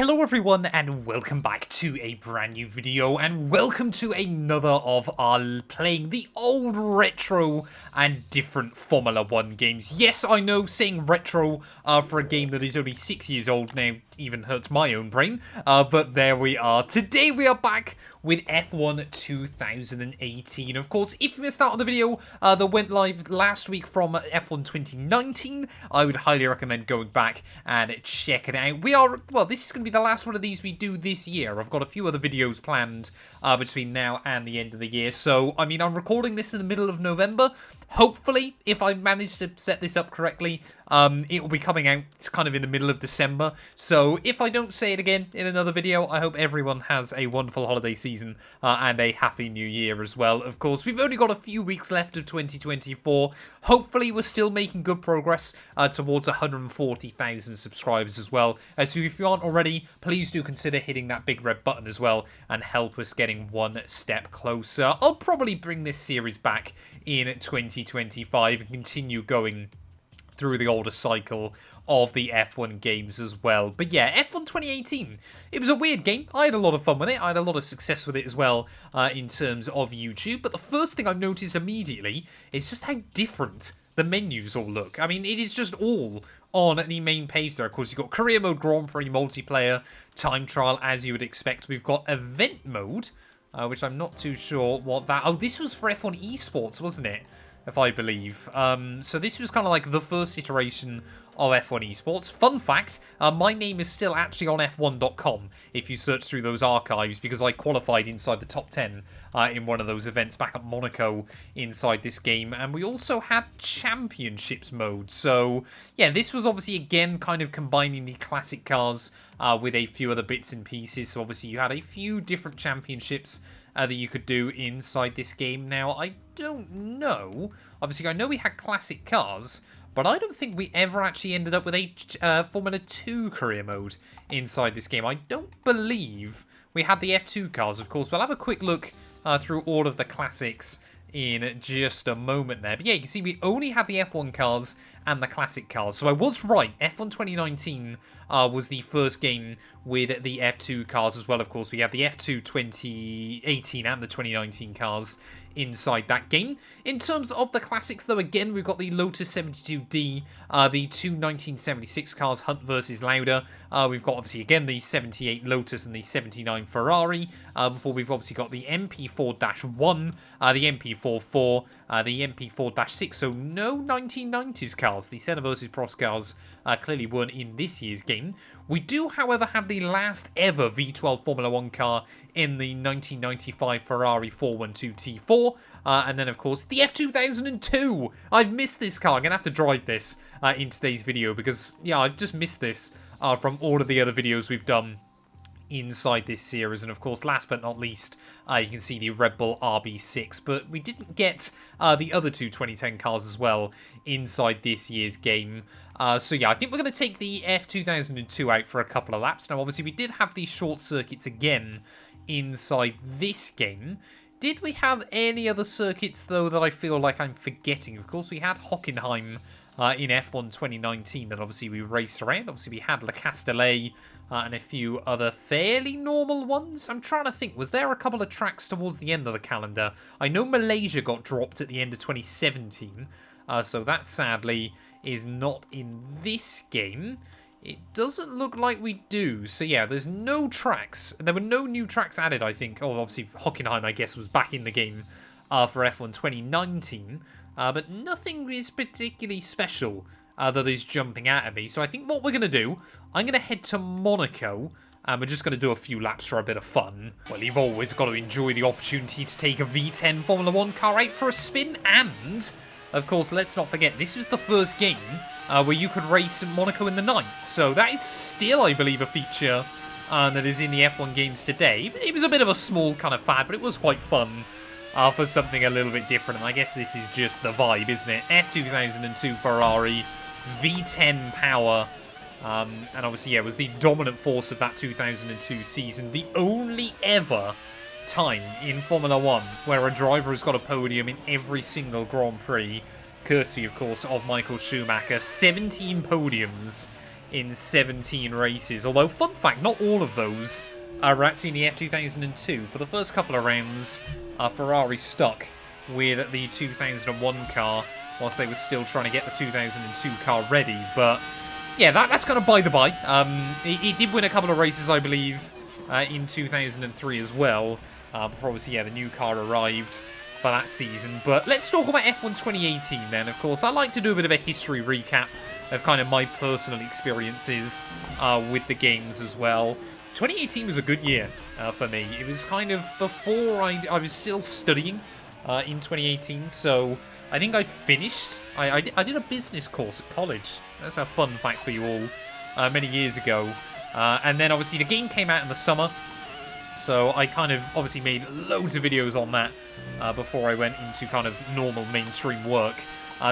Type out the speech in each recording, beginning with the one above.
Hello everyone and welcome back to a brand new video and welcome to another of our playing the old retro and different Formula 1 games. Yes, I know saying retro for a game that is only 6 years old now even hurts my own brain, but there we are. Today we are back with F1 2018. Of course, if you missed out on the video that went live last week from F1 2019, I would highly recommend going back and check it out. This is going to be the last one of these we do this year. I've got a few other videos planned between now and the end of the year. So, I mean, I'm recording this in the middle of November. Hopefully, if I manage to set this up correctly, it will be coming out kind of in the middle of December. So if I don't say it again in another video, I hope everyone has a wonderful holiday season and a happy new year as well. Of course, we've only got a few weeks left of 2024. Hopefully, we're still making good progress towards 140,000 subscribers as well. So if you aren't already, please do consider hitting that big red button as well and help us getting one step closer. I'll probably bring this series back in 2025 and continue going through the older cycle of the F1 games as well. But yeah, F1 2018, it was a weird game. I had a lot of fun with it. I had a lot of success with it as well in terms of YouTube. But the first thing I noticed immediately is just how different the menus all look. I mean, it is just all on the main page there. Of course, you've got Career Mode, Grand Prix, Multiplayer, Time Trial, as you would expect. We've got Event Mode, which I'm not too sure what that... Oh, this was for F1 Esports, wasn't it? If I believe. So this was kind of like the first iteration of F1 Esports. Fun fact, my name is still actually on F1.com if you search through those archives, because I qualified inside the top 10 in one of those events back at Monaco inside this game. And we also had Championships mode. So yeah, this was obviously again kind of combining the classic cars with a few other bits and pieces. So obviously you had a few different championships that you could do inside this game. Now, I don't know. Obviously, I know we had classic cars, but I don't think we ever actually ended up with a Formula 2 career mode inside this game. I don't believe we had the F2 cars, of course. We'll have a quick look through all of the classics in just a moment there. But yeah, you can see we only had the F1 cars and the classic cars. So I was right. F1 2019 was the first game with the F2 cars as well. Of course, we had the F2 2018 and the 2019 cars inside that game. In terms of the classics, though, again, we've got the Lotus 72D, the two 1976 cars, Hunt versus Lauda. We've got, obviously, again, the 78 Lotus and the 79 Ferrari. Before we've obviously got the MP4-1, the MP44, the MP4-6. So no 1990s cars. The Senna versus Prost cars clearly weren't in this year's game. We do, however, have the last ever V12 Formula 1 car in the 1995 Ferrari 412 T4. And then, of course, the F2002. I've missed this car. I'm going to have to drive this in today's video because, yeah, I've just missed this from all of the other videos we've done inside this series. And of course, last but not least, you can see the Red Bull RB6, but we didn't get the other two 2010 cars as well inside this year's game. So yeah, I think we're going to take the F2002 out for a couple of laps. Now, obviously, we did have these short circuits again inside this game. Did we have any other circuits, though, that I feel like I'm forgetting? Of course, we had Hockenheim in F1 2019 that obviously we raced around. Obviously, we had Le Castellet and a few other fairly normal ones. I'm trying to think, was there a couple of tracks towards the end of the calendar? I know Malaysia got dropped at the end of 2017, so that sadly is not in this game. It doesn't look like we do. So yeah, there's no tracks. There were no new tracks added, I think. Oh, obviously Hockenheim, I guess, was back in the game for F1 2019. But nothing is particularly special that is jumping out at me. So I think what we're going to do, I'm going to head to Monaco. And we're just going to do a few laps for a bit of fun. Well, you've always got to enjoy the opportunity to take a V10 Formula 1 car out for a spin. And, of course, let's not forget, this was the first game where you could race in Monaco in the night. So that is still, I believe, a feature that is in the F1 games today. It was a bit of a small kind of fad, but it was quite fun for something a little bit different. And I guess this is just the vibe, isn't it? F2002 Ferrari, V10 power. And obviously, yeah, it was the dominant force of that 2002 season. The only ever time in Formula 1 where a driver has got a podium in every single Grand Prix, courtesy, of course, of Michael Schumacher. 17 podiums in 17 races. Although, fun fact, not all of those are actually in the F2002. For the first couple of rounds, Ferrari stuck with the 2001 car whilst they were still trying to get the 2002 car ready. But yeah, that's kind of by the by. It did win a couple of races, I believe, in 2003 as well. Before obviously, yeah, the new car arrived for that season. But let's talk about F1 2018 then. Of course, I like to do a bit of a history recap of kind of my personal experiences with the games as well. 2018 was a good year for me. It was kind of before I was still studying in 2018, so I think I'd finished. I did a business course at college. That's a fun fact for you all, many years ago. And then obviously the game came out in the summer, so I kind of obviously made loads of videos on that before I went into kind of normal mainstream work.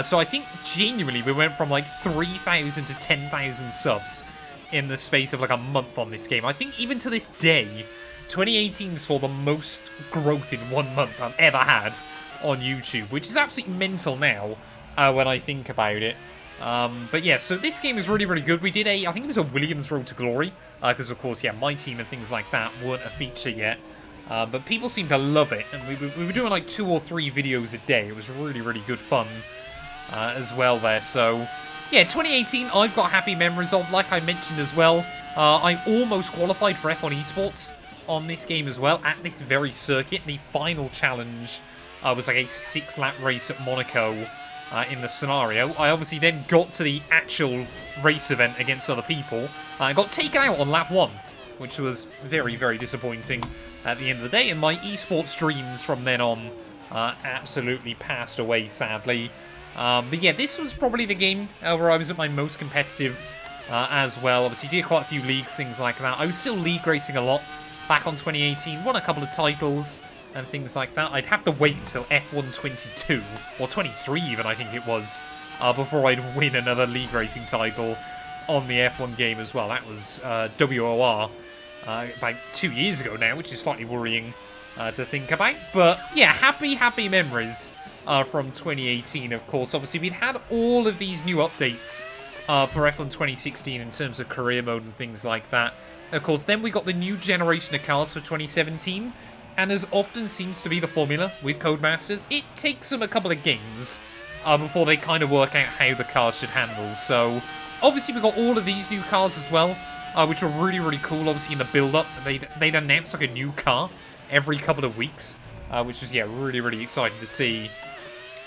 So I think genuinely we went from like 3,000 to 10,000 subs in the space of like a month on this game. I think even to this day, 2018 saw the most growth in 1 month I've ever had on YouTube, which is absolutely mental now when I think about it. But yeah, so this game is really, really good. We did I think it was a Williams Road to Glory, because of course, yeah, my team and things like that weren't a feature yet. But people seem to love it, and we were doing like 2 or 3 videos a day. It was really, really good fun as well there. So yeah, 2018 I've got happy memories of, like I mentioned as well. I almost qualified for F1 Esports on this game as well, at this very circuit. The final challenge was like a 6-lap race at Monaco in the scenario. I obviously then got to the actual race event against other people. I got taken out on lap 1, which was very, very disappointing at the end of the day, and my esports dreams from then on absolutely passed away, sadly. But yeah, this was probably the game where I was at my most competitive as well. Obviously, did quite a few leagues, things like that. I was still league racing a lot back on 2018, won a couple of titles and things like that. I'd have to wait until F1 22, or 23 even, I think it was, before I'd win another league racing title on the F1 game as well. That was WOR about 2 years ago now, which is slightly worrying to think about. But yeah, happy memories from 2018, of course. Obviously, we'd had all of these new updates for F1 2016 in terms of career mode and things like that. Of course, then we got the new generation of cars for 2017, and as often seems to be the formula with Codemasters, it takes them a couple of games before they kind of work out how the cars should handle. So, obviously we got all of these new cars as well, which were really, really cool. Obviously in the build-up, they'd announce like a new car every couple of weeks, which was, yeah, really, really exciting to see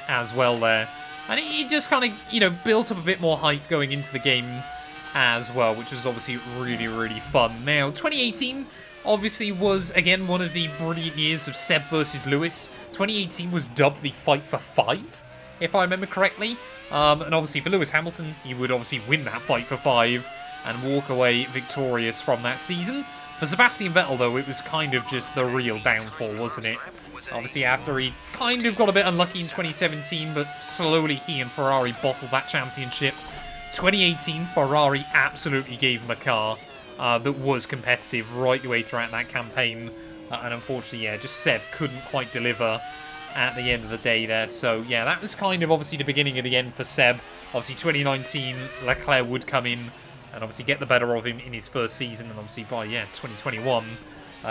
as well there. And it just kind of, you know, built up a bit more hype going into the game as well, which was obviously really, really fun. Now, 2018 obviously was, again, one of the brilliant years of Seb versus Lewis. 2018 was dubbed the Fight for 5, if I remember correctly. And obviously for Lewis Hamilton, he would obviously win that Fight for 5 and walk away victorious from that season. For Sebastian Vettel, though, it was kind of just the real downfall, wasn't it? Obviously, after he kind of got a bit unlucky in 2017, but slowly he and Ferrari bottled that championship. 2018, Ferrari absolutely gave him a car that was competitive right the way throughout that campaign. And unfortunately, yeah, just Seb couldn't quite deliver at the end of the day there. So, yeah, that was kind of obviously the beginning of the end for Seb. Obviously, 2019, Leclerc would come in and obviously get the better of him in his first season. And obviously by, yeah, 2021,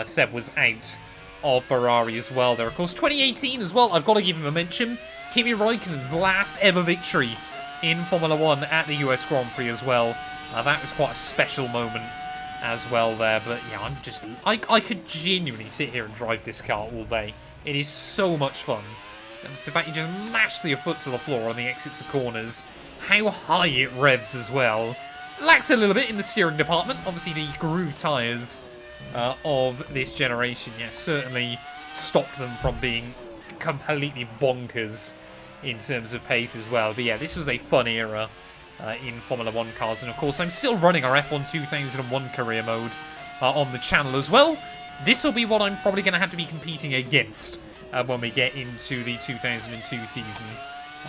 Seb was out of Ferrari as well there. Of course, 2018 as well, I've got to give him a mention. Kimi Raikkonen's last ever victory in Formula 1 at the US Grand Prix as well. That was quite a special moment as well there. But yeah, I could genuinely sit here and drive this car all day. It is so much fun. In fact, you just mash your foot to the floor on the exits of corners. How high it revs as well. Lacks a little bit in the steering department. Obviously, the groove tyres of this generation, yeah, certainly stopped them from being completely bonkers in terms of pace as well. But yeah, this was a fun era in Formula 1 cars. And of course, I'm still running our F1 2001 career mode on the channel as well. This will be what I'm probably going to have to be competing against when we get into the 2002 season,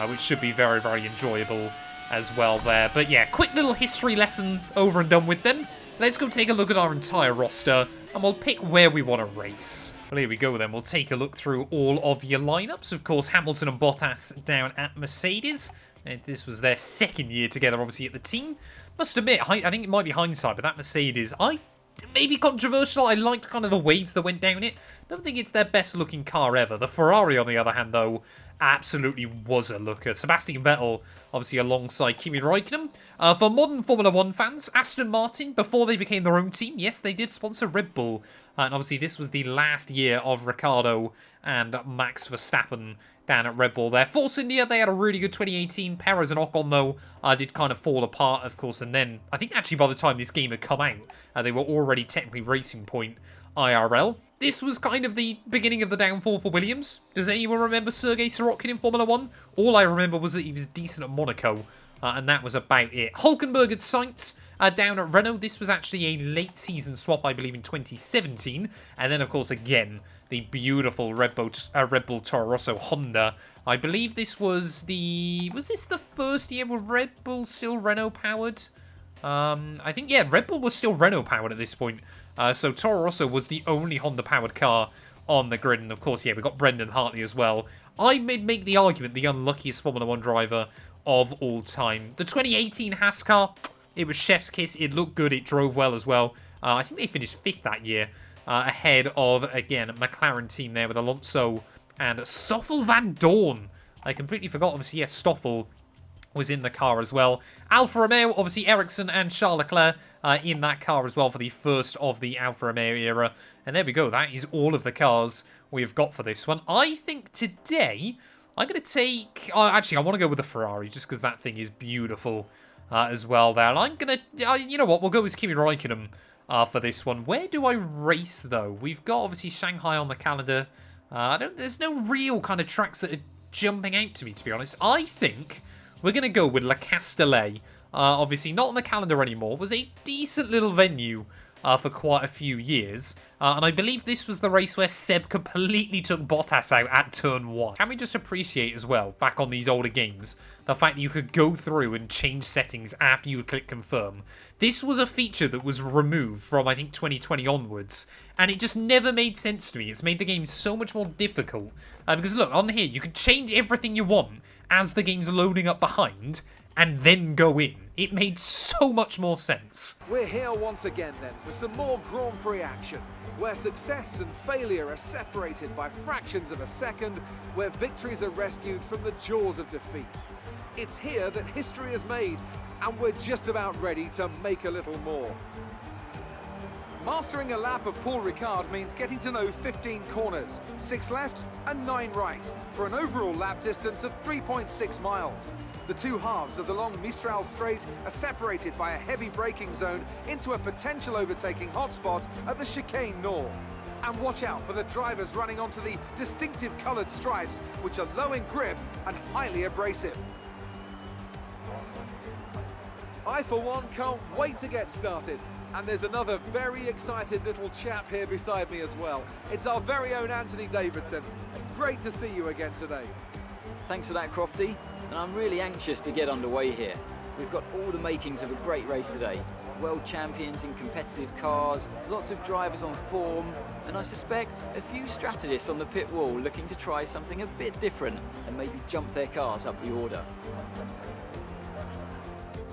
which should be very, very enjoyable as well there. But yeah, quick little history lesson over and done with then. Let's go take a look at our entire roster, and we'll pick where we want to race. Well, here we go then. We'll take a look through all of your lineups. Of course, Hamilton and Bottas down at Mercedes. This was their second year together, obviously, at the team. Must admit, I think it might be hindsight, but that Mercedes, maybe controversial. I liked kind of the waves that went down it. Don't think it's their best looking car ever. The Ferrari, on the other hand, though, absolutely was a looker. Sebastian Vettel, obviously, alongside Kimi Räikkönen. For modern Formula 1 fans, Aston Martin, before they became their own team, yes, they did sponsor Red Bull. And obviously, this was the last year of Ricciardo and Max Verstappen down at Red Bull there. Force India, they had a really good 2018. Perez and Ocon, though, did kind of fall apart, of course. And then, I think actually by the time this game had come out, they were already technically Racing Point IRL. This was kind of the beginning of the downfall for Williams. Does anyone remember Sergei Sirotkin in Formula 1? All I remember was that he was decent at Monaco, and that was about it. Hulkenberg at Sainz, down at Renault. This was actually a late season swap, I believe, in 2017. And then, of course, again, the beautiful Red Bull Toro Rosso Honda. I believe this was the... Was this the first year with Red Bull still Renault powered? I think, yeah, Red Bull was still Renault powered at this point. So Toro Rosso was the only Honda powered car on the grid. And of course, yeah, we got Brendan Hartley as well. I would make the argument the unluckiest Formula 1 driver of all time. The 2018 Haas car, it was chef's kiss. It looked good. It drove well as well. I think they finished 5th that year. Ahead of, again, McLaren team there with Alonso and Stoffel Van Dorn. I completely forgot, obviously, yes, Stoffel was in the car as well. Alfa Romeo, obviously Ericsson and Charles Leclerc in that car as well for the first of the Alfa Romeo era. And there we go. That is all of the cars we've got for this one. I think today I'm going to take... Oh, actually, I want to go with the Ferrari just because that thing is beautiful as well there. And I'm going to... you know what? We'll go with Kimi Räikkönen for this one. Where do I race, though? We've got, obviously, Shanghai on the calendar. There's no real kind of tracks that are jumping out to me, to be honest. I think we're going to go with Le Castellet. Obviously, not on the calendar anymore. It was a decent little venue for quite a few years. And I believe this was the race where Seb completely took Bottas out at turn 1. Can we just appreciate as well, back on these older games, the fact that you could go through and change settings after you would click confirm. This was a feature that was removed from, I think, 2020 onwards. And it just never made sense to me. It's made the game so much more difficult. Because look, on here, you can change everything you want as the game's loading up behind, and then go in. It made so much more sense. We're here once again then for some more Grand Prix action, where success and failure are separated by fractions of a second, where victories are rescued from the jaws of defeat. It's here that history is made, and we're just about ready to make a little more. Mastering a lap of Paul Ricard means getting to know 15 corners, 6 left and 9 right, for an overall lap distance of 3.6 miles. The two halves of the long Mistral Straight are separated by a heavy braking zone into a potential overtaking hotspot at the chicane north. And watch out for the drivers running onto the distinctive coloured stripes, which are low in grip and highly abrasive. I, for one, can't wait to get started. And there's another very excited little chap here beside me as well. It's our very own Anthony Davidson. Great to see you again today. Thanks for that, Crofty. And I'm really anxious to get underway here. We've got all the makings of a great race today. World champions in competitive cars, lots of drivers on form, and I suspect a few strategists on the pit wall looking to try something a bit different and maybe jump their cars up the order.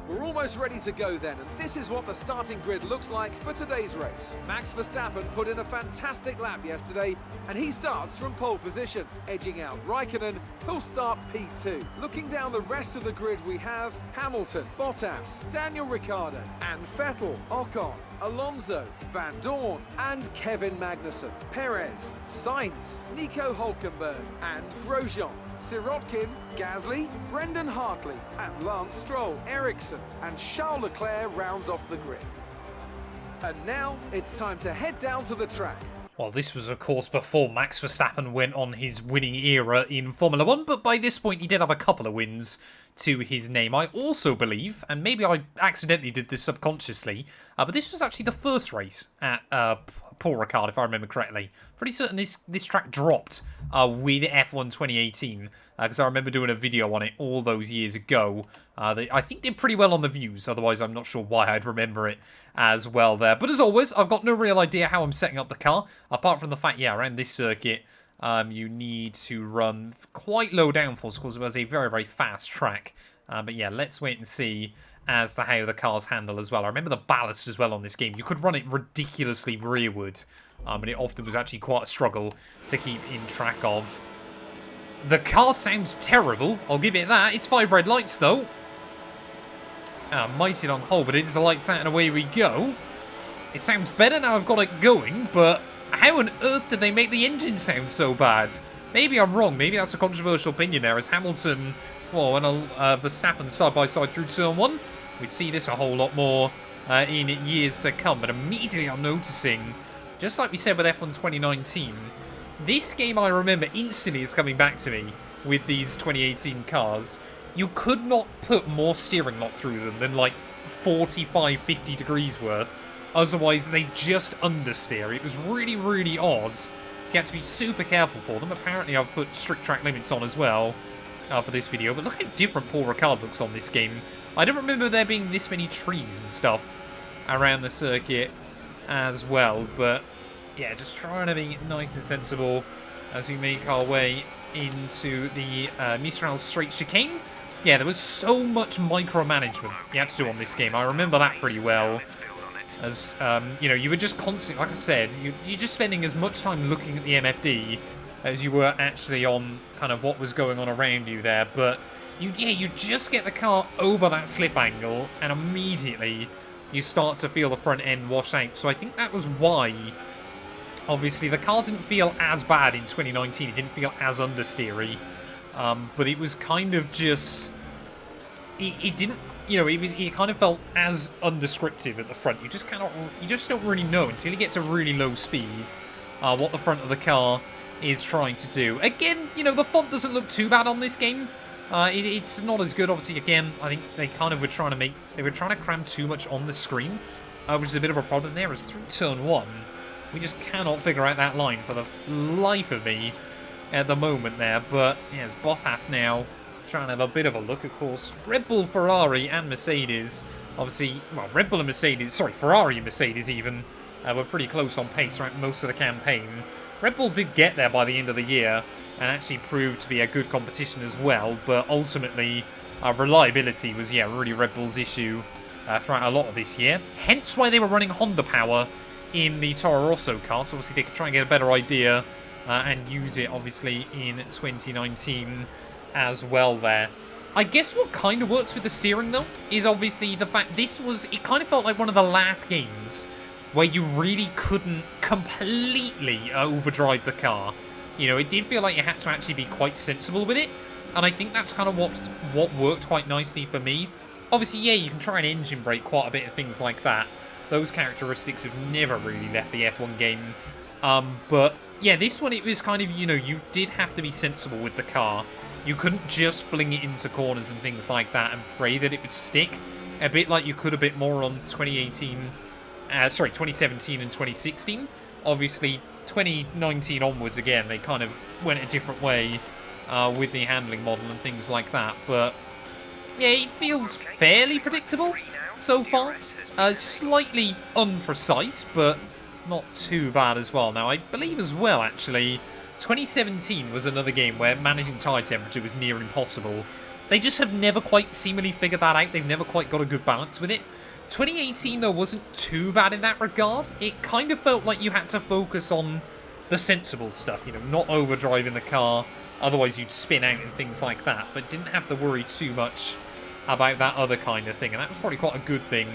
We're almost ready to go then, and this is what the starting grid looks like for today's race. Max Verstappen put in a fantastic lap yesterday, and he starts from pole position, edging out Räikkönen, who'll start P2. Looking down the rest of the grid, we have Hamilton, Bottas, Daniel Ricciardo, and Vettel, Ocon, Alonso, Van Dorn, and Kevin Magnussen, Perez, Sainz, Nico Hulkenberg, and Grosjean, Sirotkin, Gasly, Brendan Hartley, and Lance Stroll, Ericsson, and Charles Leclerc rounds off the grid. And now it's time to head down to the track. Well, this was, of course, before Max Verstappen went on his winning era in Formula 1, but by this point he did have a couple of wins to his name. I also believe, and maybe I accidentally did this subconsciously, but this was actually the first race at Paul Ricard, if I remember correctly. Pretty certain this track dropped with F1 2018, because I remember doing a video on it all those years ago. They, I think, did pretty well on the views, otherwise I'm not sure why I'd remember it as well there. But as always, I've got no real idea how I'm setting up the car, apart from the fact, yeah, around this circuit, you need to run quite low downforce, because it was a very, very fast track. But yeah, let's wait and see as to how the cars handle as well. I remember the ballast as well on this game. You could run it ridiculously rearward, but it often was actually quite a struggle to keep in track of. The car sounds terrible, I'll give it that. It's 5 red lights though. Mighted on hold, but it is a lights out and away we go. It sounds better now I've got it going, but how on earth did they make the engine sound so bad? Maybe I'm wrong, maybe that's a controversial opinion there, as Hamilton, well, and Verstappen side by side through turn 1. We'd see this a whole lot more in years to come, but immediately I'm noticing, just like we said with F1 2019, this game I remember instantly is coming back to me with these 2018 cars. You could not put more steering lock through them than like 45, 50 degrees worth. Otherwise, they just understeer. It was really, really odd. So you had to be super careful for them. Apparently, I've put strict track limits on as well for this video. But look how different Paul Ricard looks on this game. I don't remember there being this many trees and stuff around the circuit as well. But yeah, just trying to be nice and sensible as we make our way into the Mistral Straight Chicane. Yeah, there was so much micromanagement you had to do on this game. I remember that pretty well. As, you know, you were just constantly, like I said, you're just spending as much time looking at the MFD as you were actually on kind of what was going on around you there. But, you just get the car over that slip angle, and immediately you start to feel the front end wash out. So I think that was why, obviously, the car didn't feel as bad in 2019. It didn't feel as understeery. But it was kind of just... It didn't... You know, it kind of felt as undescriptive at the front. You just don't really know until you get to really low speed what the front of the car is trying to do. Again, you know, the font doesn't look too bad on this game. It's not as good, obviously. Again, I think they kind of were trying to cram too much on the screen, which is a bit of a problem there. As through turn 1, we just cannot figure out that line for the life of me at the moment there. But yeah, it's Bottas now. Trying to have a bit of a look, of course. Red Bull, Ferrari, and Mercedes. Obviously, well, Red Bull and Mercedes, sorry, Ferrari and Mercedes even, were pretty close on pace throughout most of the campaign. Red Bull did get there by the end of the year and actually proved to be a good competition as well, but ultimately, reliability was, yeah, really Red Bull's issue throughout a lot of this year. Hence why they were running Honda power in the Toro Rosso car, so obviously they could try and get a better idea and use it, obviously, in 2019 as well there. I guess what kind of works with the steering though is obviously the fact it kind of felt like one of the last games where you really couldn't completely overdrive the car. You know, it did feel like you had to actually be quite sensible with it, and I think that's kind of what worked quite nicely for me. Obviously, yeah, you can try and engine brake quite a bit of things like that. Those characteristics have never really left the F1 game. But yeah, this one, it was kind of, you know, you did have to be sensible with the car. You couldn't just fling it into corners and things like that and pray that it would stick. A bit like you could a bit more on 2017 and 2016. Obviously, 2019 onwards, again, they kind of went a different way with the handling model and things like that. But yeah, it feels fairly predictable so far. Slightly unprecise, but not too bad as well. Now, I believe as well, actually, 2017 was another game where managing tyre temperature was near impossible. They just have never quite seemingly figured that out. They've never quite got a good balance with it. 2018, though, wasn't too bad in that regard. It kind of felt like you had to focus on the sensible stuff, you know, not overdriving the car, otherwise you'd spin out and things like that, but didn't have to worry too much about that other kind of thing, and that was probably quite a good thing,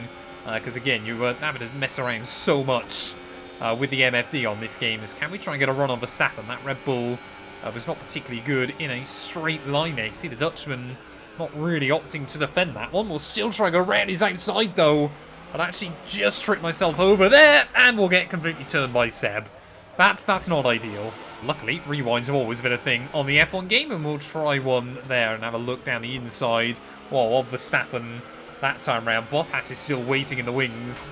because again, you were having to mess around so much with the MFD on this game. As can we try and get a run on Verstappen? That Red Bull was not particularly good in a straight line there. You see the Dutchman not really opting to defend that one. We'll still try and go around his outside though. I'd actually just tripped myself over there, and we'll get completely turned by Seb. That's not ideal. Luckily, rewinds have always been a thing on the F1 game, and we'll try one there and have a look down the inside. Well, of Verstappen that time round. Bottas is still waiting in the wings,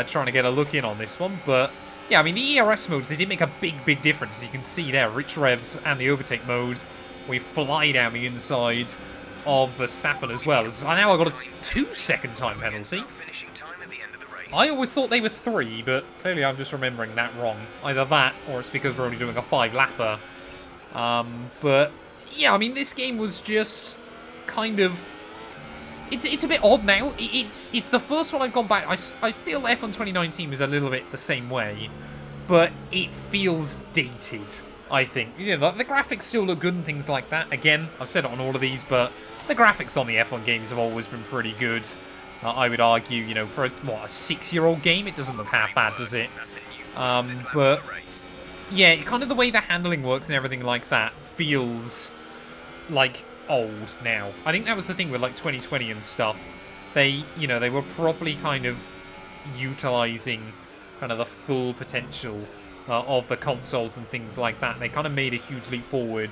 trying to get a look in on this one, but yeah, I mean, the ERS modes, they did make a big difference. As you can see there, rich revs and the overtake mode, we fly down the inside of Verstappen as well. As now I've got a 2-second time penalty. I always thought they were 3, but clearly I'm just remembering that wrong. Either that, or it's because we're only doing a 5-lapper. But yeah, I mean, this game was just kind of it's a bit odd now. It's the first one I've gone back. I feel F1 2019 was a little bit the same way, but it feels dated, I think. You know, the graphics still look good and things like that. Again, I've said it on all of these, but the graphics on the F1 games have always been pretty good. I would argue, you know, for a 6-year-old game, it doesn't look half bad, does it? But yeah, kind of the way the handling works and everything like that feels like old now. I think that was the thing with like 2020 and stuff. They were probably kind of utilizing kind of the full potential of the consoles and things like that. They kind of made a huge leap forward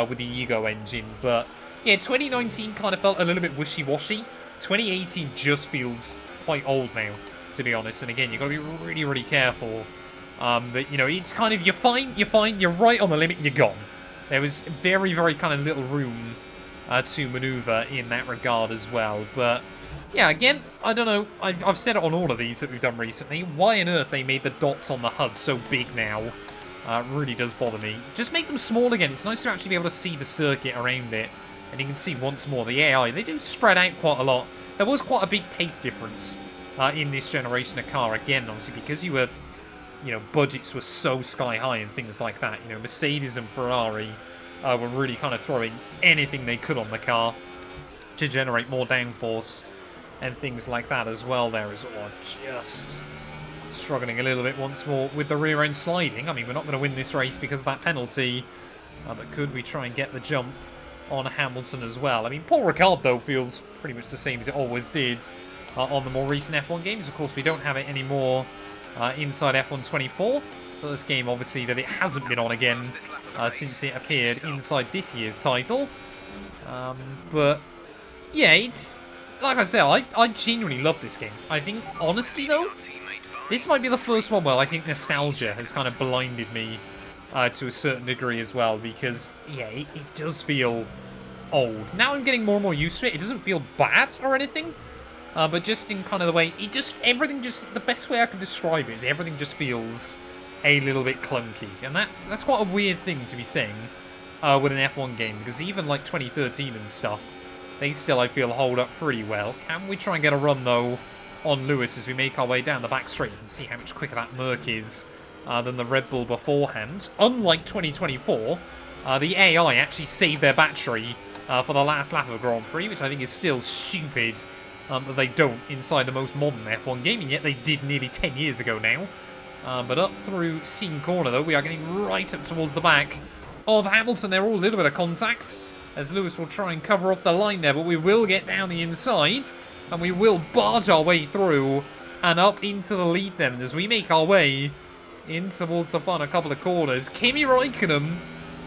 with the Ego engine, but yeah, 2019 kind of felt a little bit wishy-washy. 2018 just feels quite old now, to be honest. And again, you've got to be really, really careful. But you know, it's kind of you're fine, you're right on the limit, you're gone. There was very, very kind of little room to maneuver in that regard as well. But yeah, again, I don't know. I've said it on all of these that we've done recently. Why on earth they made the dots on the HUD so big now really does bother me. Just make them small again. It's nice to actually be able to see the circuit around it. And you can see once more the AI, they do spread out quite a lot. There was quite a big pace difference in this generation of car. Again, obviously, because you were, you know, budgets were so sky high and things like that. You know, Mercedes and Ferrari were really kind of throwing anything they could on the car to generate more downforce and things like that as well there as well. Just struggling a little bit once more with the rear end sliding. I mean, we're not going to win this race because of that penalty. But could we try and get the jump on Hamilton as well? I mean, Paul Ricard, though, feels pretty much the same as it always did on the more recent F1 games. Of course, we don't have it anymore inside F1 24. First game, obviously, that it hasn't been on again since it appeared inside this year's title. But, yeah, it's... Like I said, I genuinely love this game. I think, honestly, though, this might be the first one where I think nostalgia has kind of blinded me to a certain degree as well, because, yeah, it does feel old. Now I'm getting more and more used to it. It doesn't feel bad or anything, but just in kind of the way, everything just, the best way I can describe it is everything just feels a little bit clunky, and that's quite a weird thing to be saying with an F1 game, because even like 2013 and stuff, they still, I feel, hold up pretty well. Can we try and get a run, though, on Lewis as we make our way down the back straight and see how much quicker that Merc is than the Red Bull beforehand? Unlike 2024, the AI actually saved their battery for the last lap of the Grand Prix, which I think is still stupid that they don't inside the most modern F1 game, and yet they did nearly 10 years ago now. But up through Scene Corner, though, we are getting right up towards the back of Hamilton. They're all a little bit of contact, as Lewis will try and cover off the line there, but we will get down the inside, and we will barge our way through and up into the lead then, as we make our way in towards the final couple of corners. Kimi Räikkönen,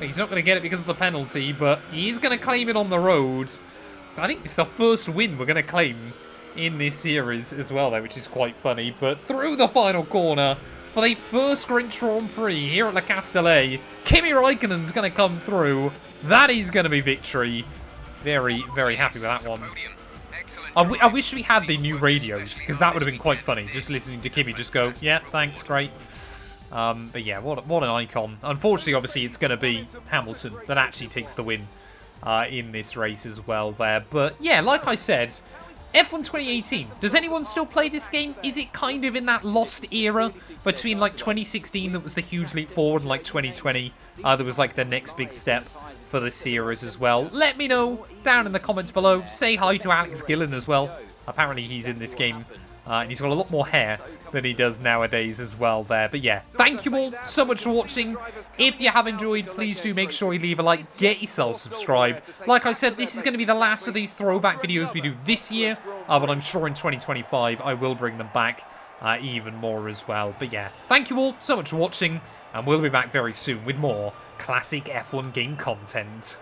he's not going to get it because of the penalty, but he's going to claim it on the road. So I think it's the first win we're going to claim in this series as well, though, which is quite funny. But through the final corner for the first Grand Prix here at Le Castellet, Kimi Räikkönen's going to come through. That is going to be victory. Very, very happy with that one. I wish we had the new radios, because that would have been quite funny, just listening to Kimi just go, yeah, thanks, great. But yeah, what an icon. Unfortunately, obviously, it's going to be Hamilton that actually takes the win in this race as well there. But yeah, like I said, F1 2018, does anyone still play this game? Is it kind of in that lost era between like 2016 that was the huge leap forward and like 2020 there was like the next big step for the series as well? Let me know down in the comments below. Say hi to Alex Gillen as well. Apparently he's in this game and he's got a lot more hair than he does nowadays as well there. But yeah, thank you all so much for watching. If you have enjoyed, please do make sure you leave a like, get yourself subscribed. Like I said, this is going to be the last of these throwback videos we do this year, but I'm sure in 2025 I will bring them back even more as well. But yeah, thank you all so much for watching, and we'll be back very soon with more classic F1 game content.